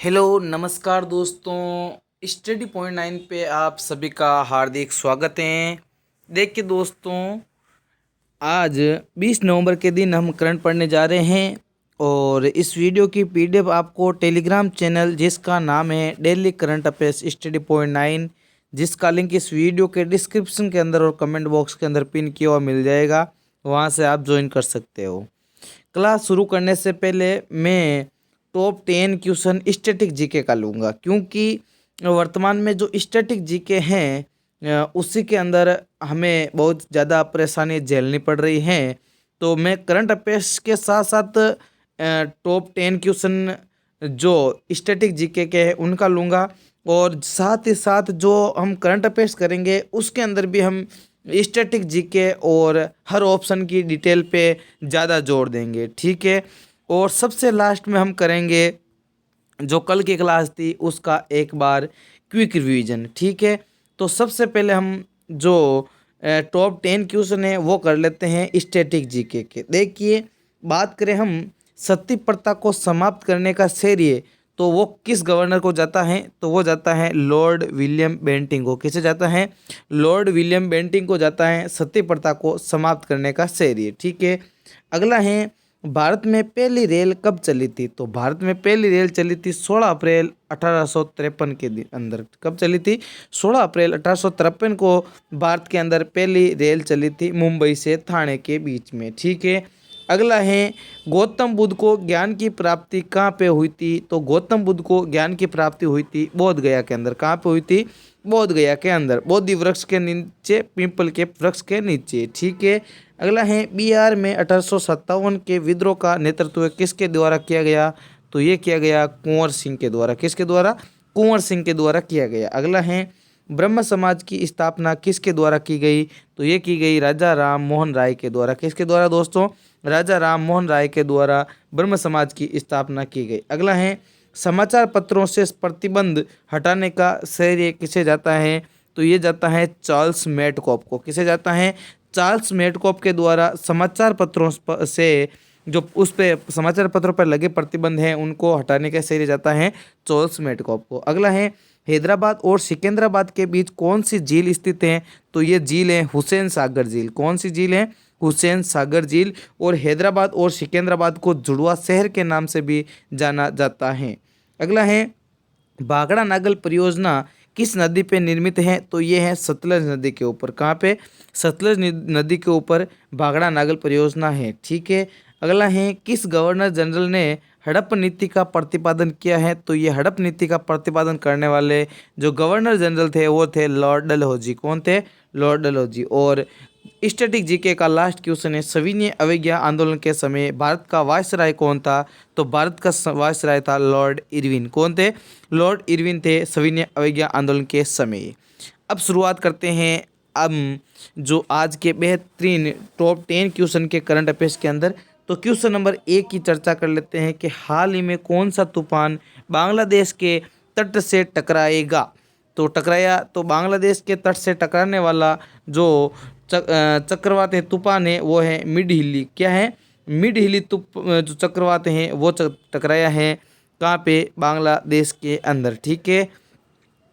Hello नमस्कार दोस्तों, study point 9 पे आप सभी का हार्दिक स्वागत है। देखिए दोस्तों, आज 20 नवंबर के दिन हम करंट पढ़ने जा रहे हैं और इस वीडियो की पीडीएफ आपको टेलीग्राम चैनल जिसका नाम है daily current affairs study point 9, जिसका लिंक इस वीडियो के डिस्क्रिप्शन के अंदर और कमेंट बॉक्स के अंदर पिन किया हुआ मिल जाएगा। वहाँ से आप ज्वाइन कर सकते हो। क्लास शुरू करने से पहले मैं टॉप 10 क्वेश्चन स्टैटिक जीके का लूँगा, क्योंकि वर्तमान में जो स्टैटिक जीके हैं उसी के अंदर हमें बहुत ज़्यादा परेशानी झेलनी पड़ रही है। तो मैं करंट अफेयर्स के साथ साथ टॉप 10 क्वेश्चन जो स्टैटिक जीके के हैं उनका लूँगा, और साथ ही साथ जो हम करंट अफेयर्स करेंगे उसके अंदर भी हम स्टैटिक जीके और हर ऑप्शन की डिटेल पे ज़्यादा जोर देंगे, ठीक है। और सबसे लास्ट में हम करेंगे जो कल की क्लास थी उसका एक बार क्विक रिवीजन, ठीक है। तो सबसे पहले हम जो टॉप 10 क्वेश्चन है वो कर लेते हैं स्टैटिक जीके के। देखिए, बात करें हम सती प्रथा को समाप्त करने का श्रेय तो वो किस गवर्नर को जाता है, तो वो जाता है लॉर्ड विलियम बेंटिंग को। किसे जाता है? लॉर्ड विलियम बेंटिंग को जाता है सती प्रथा को समाप्त करने का श्रेय, ठीक है। अगला है, भारत में पहली रेल कब चली थी? तो भारत में पहली रेल चली थी 16 अप्रैल 1853 के दिन अंदर। कब चली थी? 16 अप्रैल 1853 को भारत के अंदर पहली रेल चली थी मुंबई से ठाणे के बीच में, ठीक है। अगला है, गौतम बुद्ध को ज्ञान की प्राप्ति कहाँ पे हुई थी? तो गौतम बुद्ध को ज्ञान की प्राप्ति हुई थी बोध गया के अंदर। कहाँ पे हुई थी? बोध गया के अंदर, बोधि वृक्ष के नीचे, पीपल के वृक्ष के नीचे, ठीक है। अगला है, बिहार में 1857 के विद्रोह का नेतृत्व किसके द्वारा किया गया? तो ये किया गया कुंवर सिंह के द्वारा। किसके द्वारा? कुंवर सिंह के द्वारा किया गया। अगला है, ब्रह्म समाज की स्थापना किसके द्वारा की गई? तो ये की गई राजा राम मोहन राय के द्वारा। किसके द्वारा दोस्तों? राजा राम मोहन राय के द्वारा ब्रह्म समाज की स्थापना की गई। अगला है, समाचार पत्रों से प्रतिबंध हटाने का श्रेय किसे जाता है? तो ये जाता है चार्ल्स मेडकॉप को। किसे जाता है? चार्ल्स मेडकॉप के द्वारा समाचार पत्रों से जो उस पे समाचार पत्रों पर लगे प्रतिबंध हैं उनको हटाने का श्रेय जाता है चार्ल्स मेडकॉप को। अगला है, हैदराबाद और सिकंदराबाद के बीच कौन सी झील स्थित है? तो ये झील है हुसैन सागर झील। कौन सी झील है? हुसैन सागर झील। और हैदराबाद और सिकंदराबाद को जुड़वा शहर के नाम से भी जाना जाता है। अगला है, भाखड़ा नागल परियोजना किस नदी पे निर्मित है? तो ये है सतलज नदी के ऊपर। कहाँ पे? सतलज नदी के ऊपर भाखड़ा नागल परियोजना है, ठीक है। अगला है, किस गवर्नर जनरल ने हड़प नीति का प्रतिपादन किया है? तो ये हड़प नीति का प्रतिपादन करने वाले जो गवर्नर जनरल थे वो थे लॉर्ड डलहौजी। कौन थे? लॉर्ड डलहौजी। और स्टैटिक जीके का लास्ट क्वेश्चन है, सविनय अवज्ञा आंदोलन के समय भारत का वायसराय कौन था? तो भारत का वायसराय था लॉर्ड इरविन। कौन थे? लॉर्ड इरविन थे सविनय अवज्ञा आंदोलन के समय। अब शुरुआत करते हैं अब जो आज के बेहतरीन टॉप 10 क्वेश्चन के करंट अफेयर्स के अंदर। तो क्वेश्चन नंबर 1 की चर्चा कर लेते हैं कि हाल ही में कौन सा तूफान बांग्लादेश के तट से टकराएगा? तो टकराया, तो बांग्लादेश के तट से टकराने वाला जो चक्रवात है, तूफान है, वो है मिड हिली। क्या है? मिड हिली जो चक्रवात हैं वो टकराया है कहाँ पे? बांग्लादेश के अंदर, ठीक है।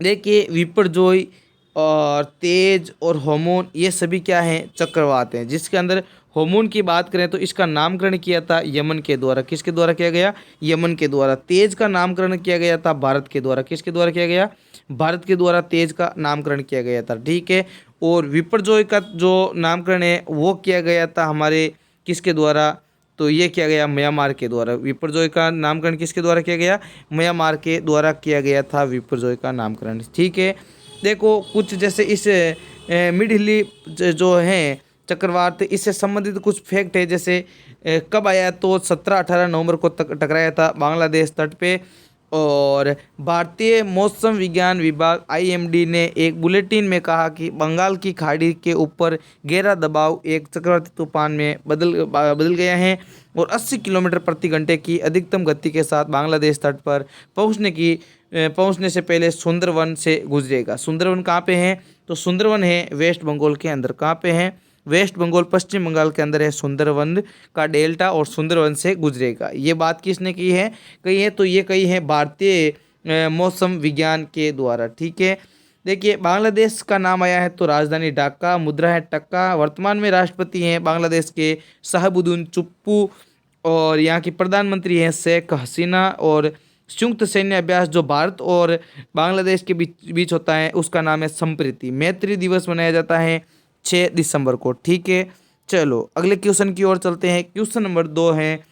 देखिए, विपरजोय और तेज और होमोन ये सभी क्या हैं? चक्रवात हैं, जिसके अंदर होमोन की बात करें तो इसका नामकरण किया था यमन के द्वारा। किसके द्वारा किया गया? यमन के द्वारा। तेज का नामकरण किया गया था भारत के द्वारा। किसके द्वारा किया गया? भारत के द्वारा तेज का नामकरण किया गया था, ठीक है। और विपरजोय का जो नामकरण है वो किया गया था हमारे किसके द्वारा? तो ये किया गया म्यांमार के द्वारा। विपरजोय का नामकरण किसके द्वारा किया गया? म्यांमार के द्वारा किया गया था विपरजोय का नामकरण, ठीक है। देखो, कुछ जैसे इस मिड हिली जो है चक्रवात, इससे संबंधित कुछ फैक्ट है। जैसे कब आया? तो 17-18 नवंबर को टकराया था बांग्लादेश तट पे। और भारतीय मौसम विज्ञान विभाग आईएमडी ने एक बुलेटिन में कहा कि बंगाल की खाड़ी के ऊपर गहरा दबाव एक चक्रवाती तूफान में बदल गया है और 80 किलोमीटर प्रति घंटे की अधिकतम गति के साथ बांग्लादेश तट पर पहुंचने से पहले सुंदरवन से गुजरेगा। सुंदरवन कहाँ पे है? तो सुंदरवन है वेस्ट बंगाल के अंदर। कहाँ पे है? वेस्ट बंगाल पश्चिम बंगाल के अंदर है सुंदरवन का डेल्टा और सुंदरवन से गुजरेगा। ये बात किसने कही है तो ये कही है भारतीय मौसम विज्ञान के द्वारा। ठीक है, देखिए बांग्लादेश का नाम आया है तो राजधानी ढाका, मुद्रा है टक्का, वर्तमान में राष्ट्रपति हैं बांग्लादेश के शाहबुद्दीन चुप्पू और यहाँ की प्रधानमंत्री हैं शेख हसीना। और संयुक्त सैन्य अभ्यास जो भारत और बांग्लादेश के बीच होता है उसका नाम है संप्रीति। मैत्री दिवस मनाया जाता है 6 दिसंबर को। ठीक है, चलो अगले क्वेश्चन की ओर चलते हैं। क्वेश्चन नंबर 2 है,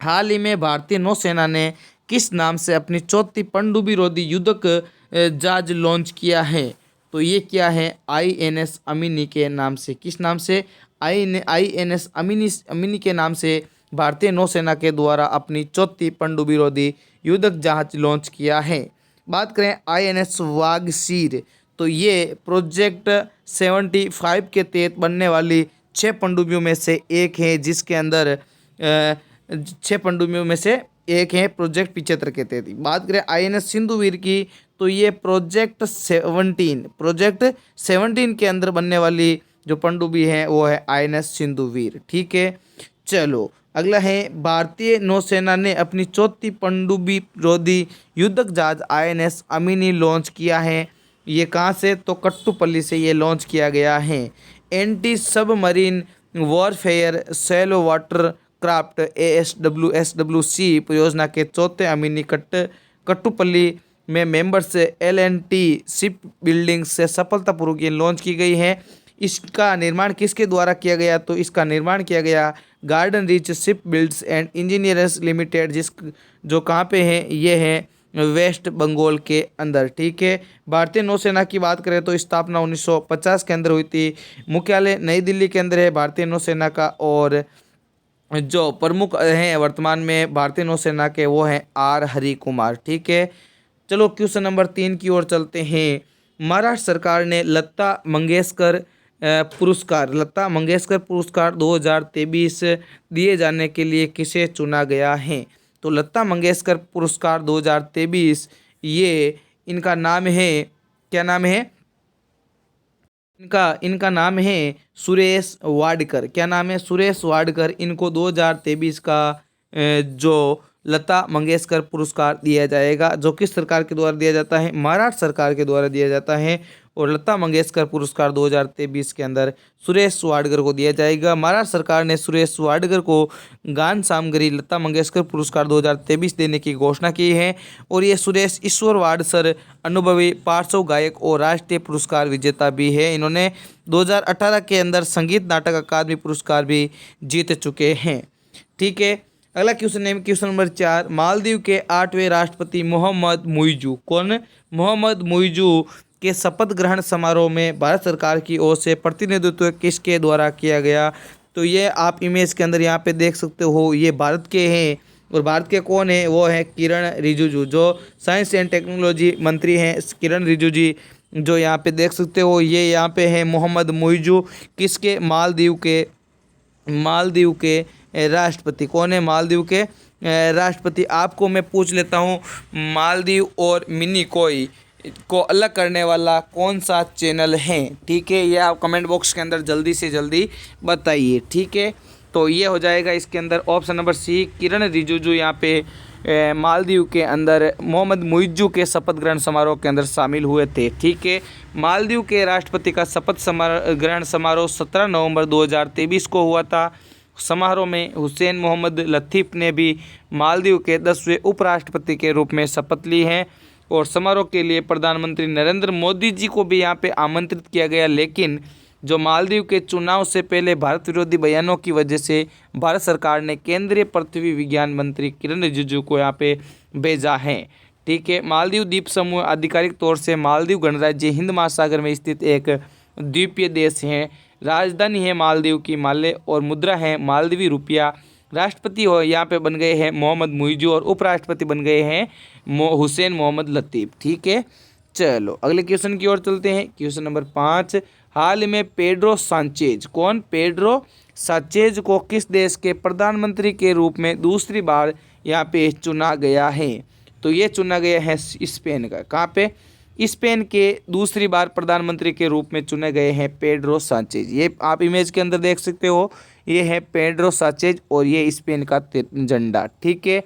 हाल ही में भारतीय नौसेना ने किस नाम से अपनी चौथी पनडुब्बी रोधी युद्धक जहाज लॉन्च किया है? तो ये क्या है, INS अमिनी के नाम से। किस नाम से? INS अमिनी के नाम से भारतीय नौसेना के द्वारा अपनी चौथी पनडुब्बी रोधी युद्धक जहाज लॉन्च किया है। बात करें INS वागसीर, तो ये प्रोजेक्ट 75 के तहत बनने वाली 6 पनडुब्बियों में से एक है, जिसके अंदर 6 पनडुब्बियों में से एक है प्रोजेक्ट 75 के तहत। बात करें INS सिंधुवीर की, तो ये प्रोजेक्ट 17 के अंदर बनने वाली जो पनडुब्बी है वो है INS सिंधुवीर। ठीक है, चलो अगला है, भारतीय नौसेना ने अपनी चौथी पनडुब्बी रोधी युद्धक जहाज INS अमिनी लॉन्च किया है। ये कहाँ से? तो कट्टुपल्ली से ये लॉन्च किया गया है। Anti submarine warfare shallow water craft ASWSWC परियोजना के चौथे अमिनी कट्टुपल्ली में मेंबर्स L&T शिप बिल्डिंग से सफलतापूर्वक ये लॉन्च की गई है। इसका निर्माण किसके द्वारा किया गया? तो इसका निर्माण किया गया garden reach ship builds and engineers limited, जो कहाँ पे है? ये है वेस्ट बंगाल के अंदर। ठीक है, भारतीय नौसेना की बात करें तो स्थापना 1950 के अंदर हुई थी। मुख्यालय नई दिल्ली के अंदर है भारतीय नौसेना का, और जो प्रमुख हैं वर्तमान में भारतीय नौसेना के वो हैं R हरि कुमार। ठीक है, चलो क्वेश्चन नंबर 3 की ओर चलते हैं। महाराष्ट्र सरकार ने लता मंगेशकर पुरस्कार 2023 दिए जाने के लिए किसे चुना गया है? तो लता मंगेशकर पुरस्कार 2023 ये इनका नाम है, क्या नाम है इनका नाम है सुरेश वाडकर। क्या नाम है? सुरेश वाडकर। इनको 2023 का जो लता मंगेशकर पुरस्कार दिया जाएगा, जो किस सरकार के द्वारा दिया जाता है? महाराष्ट्र सरकार के द्वारा दिया जाता है। और लता मंगेशकर पुरस्कार 2023 के अंदर सुरेश वाडकर को दिया जाएगा। महाराष्ट्र सरकार ने सुरेश वाडकर को गान सामग्री लता मंगेशकर पुरस्कार 2023 देने की घोषणा की है। और ये सुरेश ईश्वर वाडसर अनुभवी पार्श्व गायक और राष्ट्रीय पुरस्कार विजेता भी है। इन्होंने 2018 के अंदर संगीत नाटक अकादमी पुरस्कार भी जीत चुके हैं। ठीक है, अगला क्वेश्चन है क्वेश्चन नंबर 4। मालदीव के 8वें राष्ट्रपति मोहम्मद मुइजू, कौन? मोहम्मद मुइजू के शपथ ग्रहण समारोह में भारत सरकार की ओर से प्रतिनिधित्व किसके द्वारा किया गया? तो ये आप इमेज के अंदर यहाँ पे देख सकते हो, ये भारत के हैं। और भारत के कौन है? वो है किरण रिजिजू, जो साइंस एंड टेक्नोलॉजी मंत्री हैं। किरण रिजिजू जी जो यहाँ पे देख सकते हो, ये यहाँ पे है मोहम्मद मुइजू। किसके? मालदीव के राष्ट्रपति। कौन है? मालदीव के राष्ट्रपति। आपको मैं पूछ लेता हूँ, मालदीव और मिनिकॉय को अलग करने वाला कौन सा चैनल है? ठीक है, ये आप कमेंट बॉक्स के अंदर जल्दी से जल्दी बताइए। ठीक है, तो ये हो जाएगा इसके अंदर ऑप्शन नंबर C, किरण रिजिजू यहाँ पे मालदीव के अंदर मोहम्मद मुइजू के शपथ ग्रहण समारोह के अंदर शामिल हुए थे। ठीक है, मालदीव के राष्ट्रपति का शपथ ग्रहण समारोह 17 नवंबर 2023 को हुआ था। समारोह में हुसैन मोहम्मद लतीफ़ ने भी मालदीव के 10वें उपराष्ट्रपति के रूप में शपथ ली है। और समारोह के लिए प्रधानमंत्री नरेंद्र मोदी जी को भी यहाँ पे आमंत्रित किया गया, लेकिन जो मालदीव के चुनाव से पहले भारत विरोधी बयानों की वजह से भारत सरकार ने केंद्रीय पृथ्वी विज्ञान मंत्री किरण रिजिजू को यहाँ पे भेजा है। ठीक है, मालदीव द्वीप समूह आधिकारिक तौर से मालदीव गणराज्य हिंद महासागर में स्थित एक द्वीपीय देश है। राजधानी है मालदीव की माले और मुद्रा है मालदीवी रुपया। राष्ट्रपति हो यहाँ पे बन गए हैं मोहम्मद मुइजू और उपराष्ट्रपति बन गए हैं हुसैन मोहम्मद लतीफ़। ठीक है, चलो अगले क्वेश्चन की ओर चलते हैं। Question number 5। हाल में पेड्रो सांचेज, कौन? पेड्रो सांचेज को किस देश के प्रधानमंत्री के रूप में दूसरी बार यहाँ पे चुना गया है? तो ये चुना गया है स्पेन का। कहाँ पे? स्पेन के दूसरी बार प्रधानमंत्री के रूप में चुने गए हैं पेड्रो सांचेज। ये आप इमेज के अंदर देख सकते हो, ये है पेड्रो सांचेज और ये स्पेन का झंडा। ठीक है,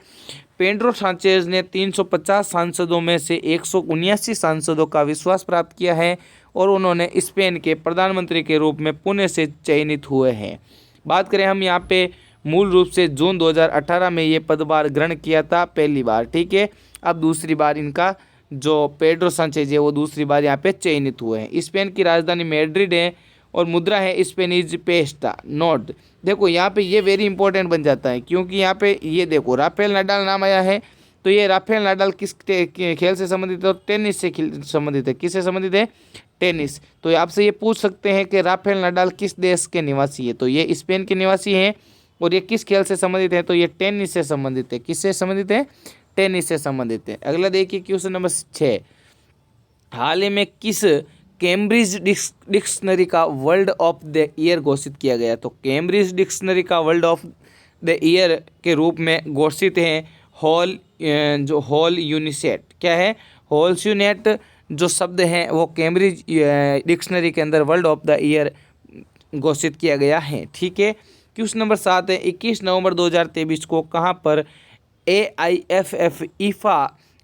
पेड्रो सांचेज ने 350 सांसदों में से 179 सांसदों का विश्वास प्राप्त किया है और उन्होंने स्पेन के प्रधानमंत्री के रूप में पुणे से चयनित हुए हैं। बात करें हम यहाँ पे मूल रूप से जून 2018 में ये पदभार ग्रहण किया था पहली बार। ठीक है, अब दूसरी बार इनका जो पेड्रो सांचेज है वो दूसरी बार यहाँ पे चयनित हुए हैं। स्पेन की राजधानी मैड्रिड है और मुद्रा है स्पेनिश पेस्टा नोट। देखो यहाँ पे ये वेरी इंपॉर्टेंट बन जाता है क्योंकि यहाँ पे ये देखो राफेल नाडाल नाम आया है, तो ये राफेल नाडाल किस खेल से संबंधित है? तो टेनिस से संबंधित है। किससे संबंधित है? टेनिस। तो आपसे ये पूछ सकते हैं कि राफेल नाडाल किस देश के निवासी है? तो ये स्पेन के निवासी हैं और ये किस खेल से संबंधित है? तो ये टेनिस से संबंधित है। किससे संबंधित है? टेनिस से संबंधित है। अगला देखिए क्वेश्चन नंबर 6, हाल ही में किस कैम्ब्रिज डिक्शनरी का वर्ल्ड ऑफ द ईयर घोषित किया गया? तो कैम्ब्रिज डिक्शनरी का वर्ल्ड ऑफ द ईयर के रूप में घोषित है हॉल यूनिसेट। क्या है? हॉल यूनिट जो शब्द है वो कैम्ब्रिज डिक्शनरी के अंदर वर्ल्ड ऑफ द ईयर घोषित किया गया है। ठीक है, क्वेश्चन नंबर 7 है, 21 नवंबर 2023 को कहाँ पर AIFF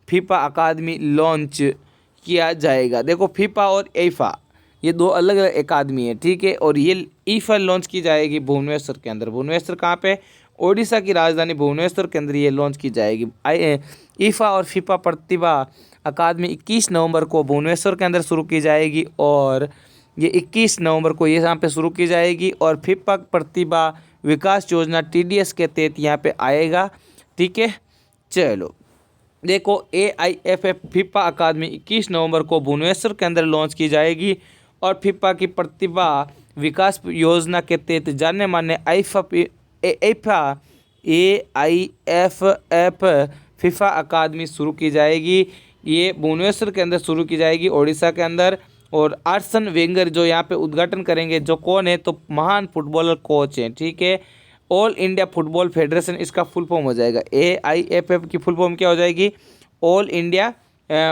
फीफा अकादमी लॉन्च किया जाएगा? देखो फीफा और ईफा ये दो अलग अलग अकादमी है। ठीक है, और ये ईफा लॉन्च की जाएगी भुवनेश्वर के अंदर। भुवनेश्वर कहाँ पे? ओडिशा की राजधानी भुवनेश्वर के अंदर ये लॉन्च की जाएगी। ईफा और फीफा प्रतिभा अकादमी 21 नवंबर को भुवनेश्वर के अंदर शुरू की जाएगी और ये 21 नवंबर को ये यहाँ पे शुरू की जाएगी और फीफा प्रतिभा विकास योजना TDS के तहत यहाँ पे आएगा। ठीक है, चलो देखो AIFF फीफा अकादमी 21 नवंबर को भुवनेश्वर के अंदर लॉन्च की जाएगी और फीफा की प्रतिभा विकास योजना के तहत जाने माने AIFF फीफा अकादमी शुरू की जाएगी। ये भुवनेश्वर के अंदर शुरू की जाएगी ओडिशा के अंदर। और आर्सन वेंगर जो यहाँ पे उद्घाटन करेंगे, जो कौन है? तो महान फुटबॉलर कोच हैं। ठीक है, ऑल इंडिया फुटबॉल फेडरेशन इसका फुल फॉर्म हो जाएगा। AIFF की फुल फॉर्म क्या हो जाएगी? ऑल इंडिया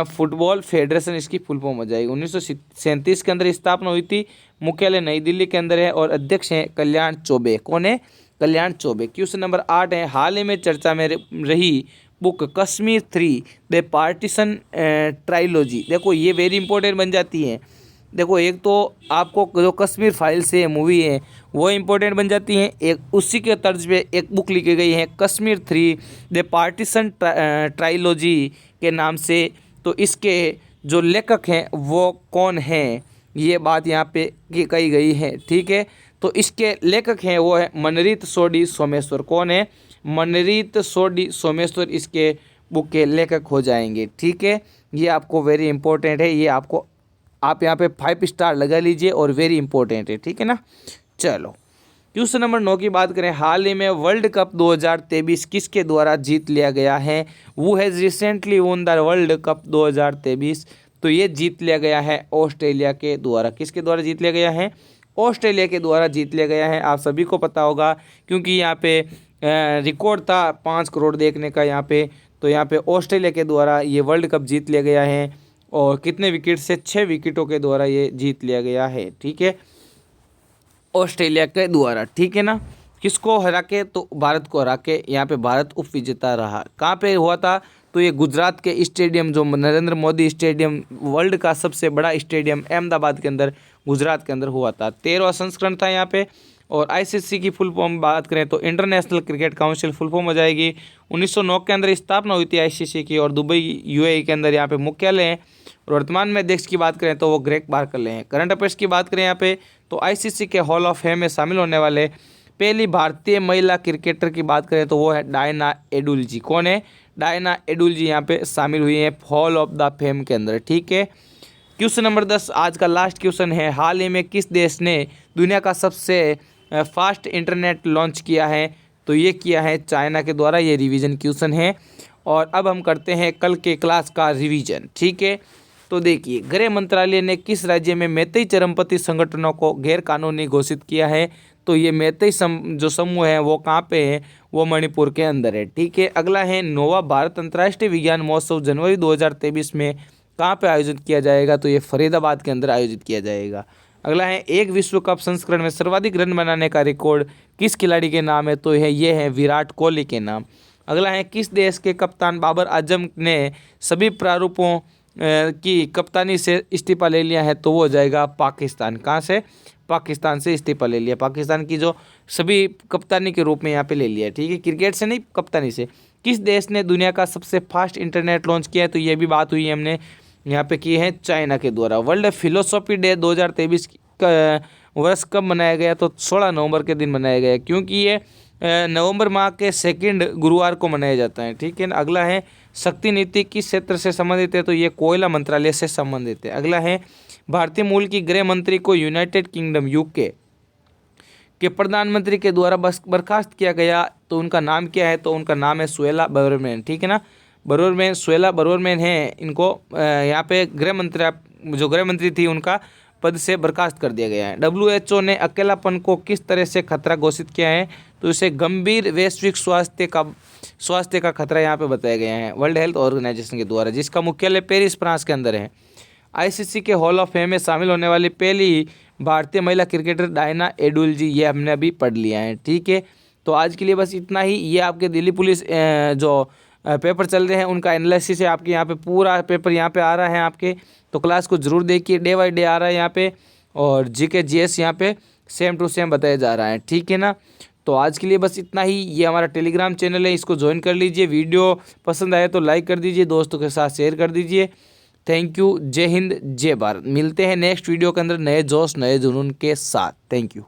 फुटबॉल फेडरेशन इसकी फुल फॉर्म हो जाएगी। 1937 के अंदर स्थापना हुई थी। मुख्यालय नई दिल्ली के अंदर है और अध्यक्ष हैं कल्याण चौबे। कौन है? कल्याण चौबे। क्वेश्चन नंबर 8 है, हाल ही में चर्चा में रही book Kashmir 3 the partition trilogy. देखो ये वेरी इंपॉर्टेंट बन जाती है। देखो एक तो आपको जो कश्मीर फाइल्स है मूवी है वो इम्पोर्टेंट बन जाती हैं, एक उसी के तर्ज पे एक बुक लिखी गई है कश्मीर 3 द पार्टीशन ट्राइलॉजी के नाम से। तो इसके जो लेखक हैं वो कौन हैं, ये बात यहाँ पे कही गई है। ठीक है, तो इसके लेखक हैं वो है मनरीत सोडी सोमेश्वर। कौन है? मनरीत सोडी सोमेश्वर इसके बुक के लेखक हो जाएंगे। ठीक है, ये आपको वेरी इंपॉर्टेंट है, ये आपको आप यहाँ पे 5 स्टार लगा लीजिए और वेरी इंपॉर्टेंट है। ठीक है ना। चलो क्वेश्चन नंबर 9 की बात करें, हाल ही में वर्ल्ड कप 2023 किसके द्वारा जीत लिया गया है? वो has recently won the world cup 2023। तो ये जीत लिया गया है ऑस्ट्रेलिया के द्वारा। किसके द्वारा जीत लिया गया है? ऑस्ट्रेलिया के द्वारा जीत लिया गया है। आप सभी को पता होगा क्योंकि यहाँ पे रिकॉर्ड था 5 करोड़ देखने का यहाँ पे। तो यहाँ पे ऑस्ट्रेलिया के द्वारा ये वर्ल्ड कप जीत लिया गया है और कितने विकेट से? 6 विकेटों के द्वारा ये जीत लिया गया है। ठीक है, ऑस्ट्रेलिया के द्वारा। ठीक है ना। किसको हरा के? तो भारत को हरा के यहाँ पे भारत उप विजेता रहा। कहाँ पे हुआ था? तो ये गुजरात के स्टेडियम जो नरेंद्र मोदी स्टेडियम वर्ल्ड का सबसे बड़ा स्टेडियम अहमदाबाद के अंदर गुजरात के अंदर हुआ था। 13वां संस्करण था यहाँ पे। और ICC की फुल फॉर्म बात करें तो international cricket council full form हो जाएगी। 1909 के अंदर स्थापना हुई थी ICC की और दुबई UAE के अंदर यहाँ पे मुख्यालय है। और वर्तमान में अध्यक्ष की बात करें तो वो ग्रेग बार्कले हैं। करंट अफेयर्स की बात करें यहाँ पे तो ICC के हॉल ऑफ फेम में शामिल होने वाले पहली भारतीय महिला क्रिकेटर की बात करें तो वो है डायना एडुलजी। कौन है? डायना एडुलजी यहाँ पे शामिल हुई है हॉल ऑफ द फेम के अंदर। ठीक है, क्वेश्चन नंबर 10 आज का लास्ट क्वेश्चन है, हाल ही में किस देश ने दुनिया का सबसे फास्ट इंटरनेट लॉन्च किया है? तो ये किया है चाइना के द्वारा। ये रिवीजन क्वेश्चन है और अब हम करते हैं कल के क्लास का रिवीजन। ठीक है, तो देखिए गृह मंत्रालय ने किस राज्य में मैतेई चरमपंथी संगठनों को गैर कानूनी घोषित किया है? तो ये मैतेई जो समूह है वो कहाँ पे है? वो मणिपुर के अंदर है। ठीक है, अगला है नोवा भारत अंतर्राष्ट्रीय विज्ञान महोत्सव जनवरी 2023 में कहाँ पे आयोजित किया जाएगा, तो ये फरीदाबाद के अंदर आयोजित किया जाएगा। अगला है एक विश्व कप संस्करण में सर्वाधिक रन बनाने का रिकॉर्ड किस खिलाड़ी के नाम है, तो ये है विराट कोहली के नाम। अगला है किस देश के कप्तान बाबर आजम ने सभी प्रारूपों की कप्तानी से इस्तीफा ले लिया है, तो वो हो जाएगा पाकिस्तान। कहाँ से? पाकिस्तान से इस्तीफा ले लिया। पाकिस्तान की जो सभी कप्तानी के रूप में यहाँ पे ले लिया है, ठीक है, क्रिकेट से नहीं, कप्तानी से। किस देश ने दुनिया का सबसे फास्ट इंटरनेट लॉन्च किया है, तो ये भी बात हुई है हमने यहाँ पे की है चाइना के द्वारा। वर्ल्ड फिलोसॉफी डे 2023 वर्ष कब मनाया गया, तो 16 नवंबर के दिन मनाया गया, क्योंकि ये नवंबर माह के सेकंड गुरुवार को मनाया जाता है, ठीक है ना। अगला है शक्ति नीति किस क्षेत्र से संबंधित है, तो ये कोयला मंत्रालय से संबंधित है। अगला है भारतीय मूल की गृह मंत्री को यूनाइटेड किंगडम यूके के प्रधानमंत्री के द्वारा बर्खास्त किया गया, तो उनका नाम क्या है, तो उनका नाम है सुएला ब्रावर्मैन, ठीक है ना। ब्रावर्मैन, सुएला ब्रावर्मैन है, इनको यहाँ पे गृह मंत्री थी उनका पद से बर्खास्त कर दिया गया है। WHO ने अकेलापन को किस तरह से खतरा घोषित किया है, तो इसे गंभीर वैश्विक स्वास्थ्य का खतरा यहाँ पे बताया गया है वर्ल्ड हेल्थ ऑर्गेनाइजेशन के द्वारा, जिसका मुख्यालय पेरिस फ्रांस के अंदर है। ICC के हॉल ऑफ फेम में शामिल होने वाली पहली भारतीय महिला क्रिकेटर डायना एडुलजी, ये हमने अभी पढ़ लिया है, ठीक है। तो आज के लिए बस इतना ही। ये आपके दिल्ली पुलिस जो पेपर चल रहे हैं उनका एनालिसिस है, आपके यहाँ पे पूरा पेपर यहाँ पे आ रहा है आपके, तो क्लास को जरूर देखिए, डे बाय डे आ रहा है यहाँ पे, और GK GS यहाँ पे सेम टू सेम बताया जा रहा है, ठीक है ना। तो आज के लिए बस इतना ही। ये हमारा टेलीग्राम चैनल है, इसको ज्वाइन कर लीजिए। वीडियो पसंद आए तो लाइक कर दीजिए, दोस्तों के साथ शेयर कर दीजिए। Thank you. जय हिंद, जय भारत। मिलते हैं नेक्स्ट वीडियो के अंदर नए जोश नए जुनून के साथ। Thank you.